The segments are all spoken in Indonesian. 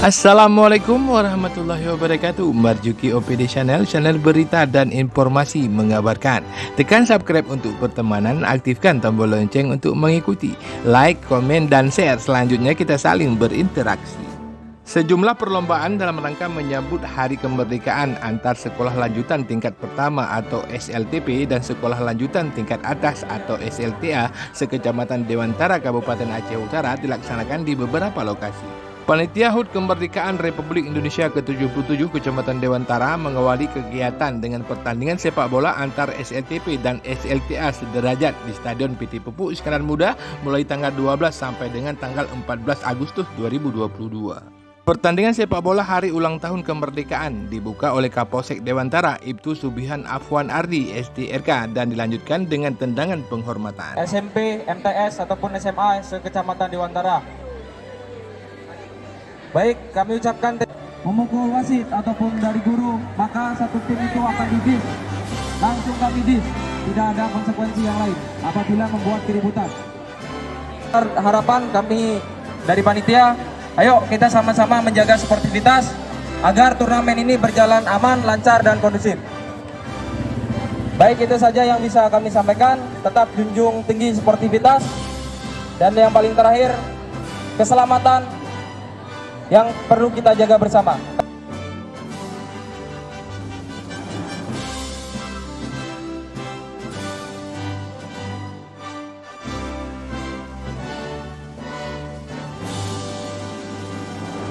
Assalamualaikum warahmatullahi wabarakatuh. Marjuki OPD Channel, channel berita dan informasi mengabarkan. Tekan subscribe untuk pertemanan, aktifkan tombol lonceng untuk mengikuti. Like, komen, dan share. Selanjutnya kita saling berinteraksi. Sejumlah perlombaan dalam rangka menyambut Hari Kemerdekaan antar sekolah lanjutan tingkat pertama atau SLTP dan sekolah lanjutan tingkat atas atau SLTA sekecamatan Dewantara Kabupaten Aceh Utara dilaksanakan di beberapa lokasi. Panitia HUT Kemerdekaan Republik Indonesia ke-77 Kecamatan Dewantara mengawali kegiatan dengan pertandingan sepak bola antar SLTP dan SLTA sederajat di Stadion PT Pupuk Iskandar Muda mulai tanggal 12 sampai dengan tanggal 14 Agustus 2022. Pertandingan sepak bola hari ulang tahun kemerdekaan dibuka oleh Kapolsek Dewantara Ibtu Subihan Afwan Ardi STRK dan dilanjutkan dengan tendangan penghormatan. SMP, MTS ataupun SMA sekecamatan Dewantara. Baik, kami ucapkan memukul wasit ataupun dari guru, maka satu tim itu akan di-dis. Langsung kami dis, tidak ada konsekuensi yang lain apabila membuat keributan. Harapan kami dari panitia, ayo kita sama-sama menjaga sportivitas agar turnamen ini berjalan aman, lancar, dan kondusif. Baik, itu saja yang bisa kami sampaikan. Tetap junjung tinggi sportivitas. Dan yang paling terakhir, keselamatan yang perlu kita jaga bersama.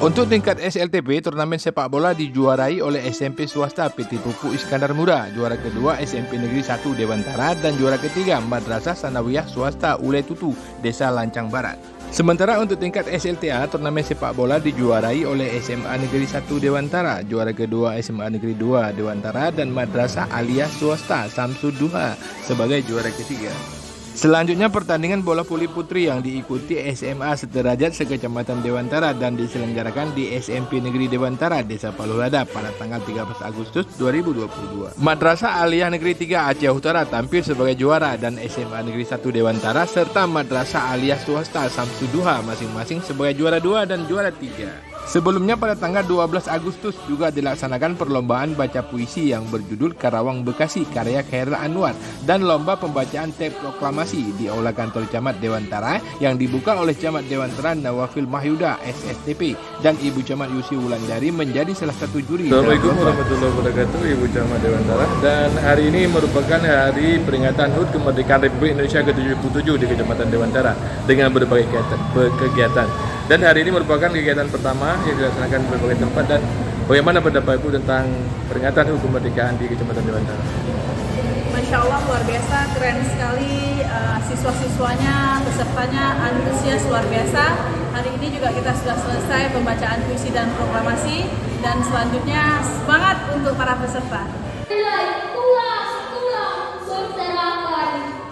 Untuk tingkat SLTP, turnamen sepak bola dijuarai oleh SMP swasta PT Pupuk Iskandar Muda, juara kedua SMP Negeri 1 Dewantara, dan juara ketiga Madrasah Sanawiyah Swasta Ule Tutu, Desa Lancang Barat. Sementara untuk tingkat SLTA, turnamen sepak bola dijuarai oleh SMA Negeri 1 Dewantara, juara kedua SMA Negeri 2 Dewantara, dan Madrasah Aliyah Swasta Samsudduha sebagai juara ketiga. Selanjutnya pertandingan bola voli putri yang diikuti SMA sederajat sekecamatan Dewantara dan diselenggarakan di SMP Negeri Dewantara, Desa Paluhada pada tanggal 13 Agustus 2022. Madrasah Aliyah Negeri 3 Aceh Utara tampil sebagai juara dan SMA Negeri 1 Dewantara serta Madrasah Aliyah Swasta Samsudduha masing-masing sebagai juara 2 dan juara 3. Sebelumnya pada tanggal 12 Agustus juga dilaksanakan perlombaan baca puisi yang berjudul Karawang Bekasi karya Khairil Anwar dan lomba pembacaan teks proklamasi di Aula Kantor Camat Dewantara yang dibuka oleh Camat Dewantara Nawafil Mahyuda SSTP dan Ibu Camat Yusi Wulandari menjadi salah satu juri. Assalamualaikum warahmatullahi wabarakatuh, Ibu Camat Dewantara. Dan hari ini merupakan hari peringatan HUT Kemerdekaan Republik Indonesia ke-77 di Kecamatan Dewantara dengan berbagai kegiatan. Dan hari ini merupakan kegiatan pertama yang dilaksanakan di berbagai tempat. Dan bagaimana pendapat Ibu tentang peringatan HUT Kemerdekaan di Kecamatan Dewantara? Masya Allah, luar biasa, keren sekali. Siswa-siswanya, pesertanya antusias luar biasa. Hari ini juga kita sudah selesai pembacaan puisi dan proklamasi. Dan selanjutnya semangat untuk para peserta.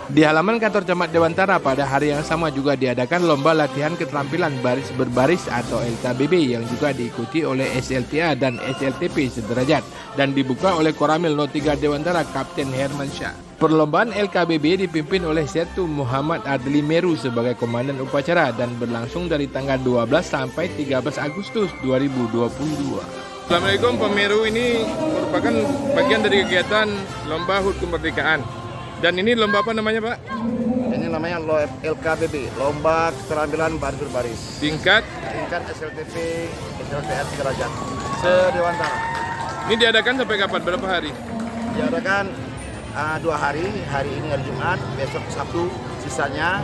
Di halaman kantor Camat Dewantara pada hari yang sama juga diadakan lomba latihan keterampilan baris berbaris atau LKBB yang juga diikuti oleh SLTA dan SLTP sederajat dan dibuka oleh Koramil 03 Dewantara Kapten Herman Syah. Perlombaan LKBB dipimpin oleh Sertu Muhammad Adli Meru sebagai komandan upacara dan berlangsung dari tanggal 12 sampai 13 Agustus 2022. Assalamualaikum, Pak Meru. Ini merupakan bagian dari kegiatan Lomba HUT Kemerdekaan. Dan ini lomba apa namanya, Pak? Ini namanya LKBB, Lomba Keterampilan Baris Berbaris. Tingkat SLTP, SLTS sederajat se-Dewantara. ini diadakan sampai kapan? Berapa hari? Diadakan 2 hari, hari ini hari Jumat, besok Sabtu, sisanya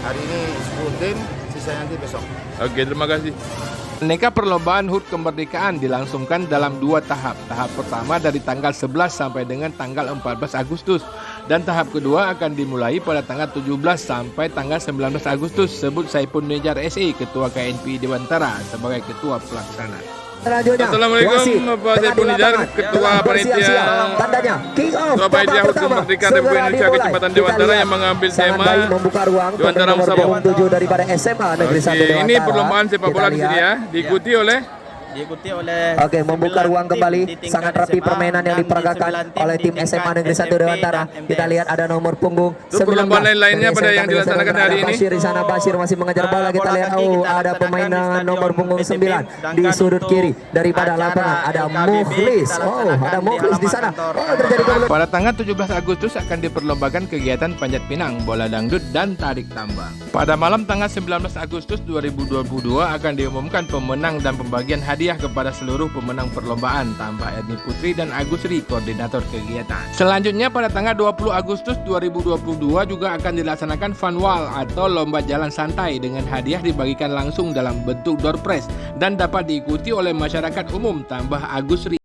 hari ini 10 tim, sisanya nanti besok. Oke, terima kasih. Aneka perlombaan HUT Kemerdekaan dilangsungkan dalam 2 tahap. Tahap pertama dari tanggal 11 sampai dengan tanggal 14 Agustus. Dan tahap kedua akan dimulai pada tanggal 17 sampai tanggal 19 Agustus. Sebut Saipun Nejar SE, Ketua KNPI Dewantara sebagai Ketua Pelaksana. Assalamualaikum, Bapak Saipun Nejar, Ketua Panitia Panitia HUT Kemerdekaan Republik Indonesia Kecamatan Dewantara yang mengambil tema Dewantara Musabah. daripada SMA Negeri 1 Dewantara. Ini perlombaan sepak bola di sini ya, diikuti oleh diikuti oleh Oke, membuka 9 ruang tim kembali. di tingkat Sangat rapi SMA permainan yang dan diperagakan 9 tim oleh di tim tingkat SMA Negeri 1 SMP Dewantara. dan Kita MTS. lihat ada nomor punggung Untuk perlombaan 19 lain-lainnya dari pada SMK yang Negeri 1 dilaksanakan Dewantara. hari Ada ini. Bashir di sana, Bashir masih mengejar bola. Kita Bola lihat kaki kita ada laksanakan pemain di dengan Stadion nomor punggung PTB. 9 di Sedangkan sudut untuk kiri daripada acara lapangan. Ada LKBB Mukhlis. kita Oh, laksanakan ada di Mukhlis di halaman sana. kantor Oh, terjadi gol. Pada tanggal 17 Agustus akan diperlombakan kegiatan panjat pinang, bola dangdut, dan tarik tambang. Pada malam tanggal 19 Agustus 2022 akan diumumkan pemenang dan pembagian hadiah kepada seluruh pemenang perlombaan, tambah Erni Putri dan Agus Ri, koordinator kegiatan. Selanjutnya pada tanggal 20 Agustus 2022 juga akan dilaksanakan Funwal atau lomba jalan santai dengan hadiah dibagikan langsung dalam bentuk door prize dan dapat diikuti oleh masyarakat umum, tambah Agus Ri.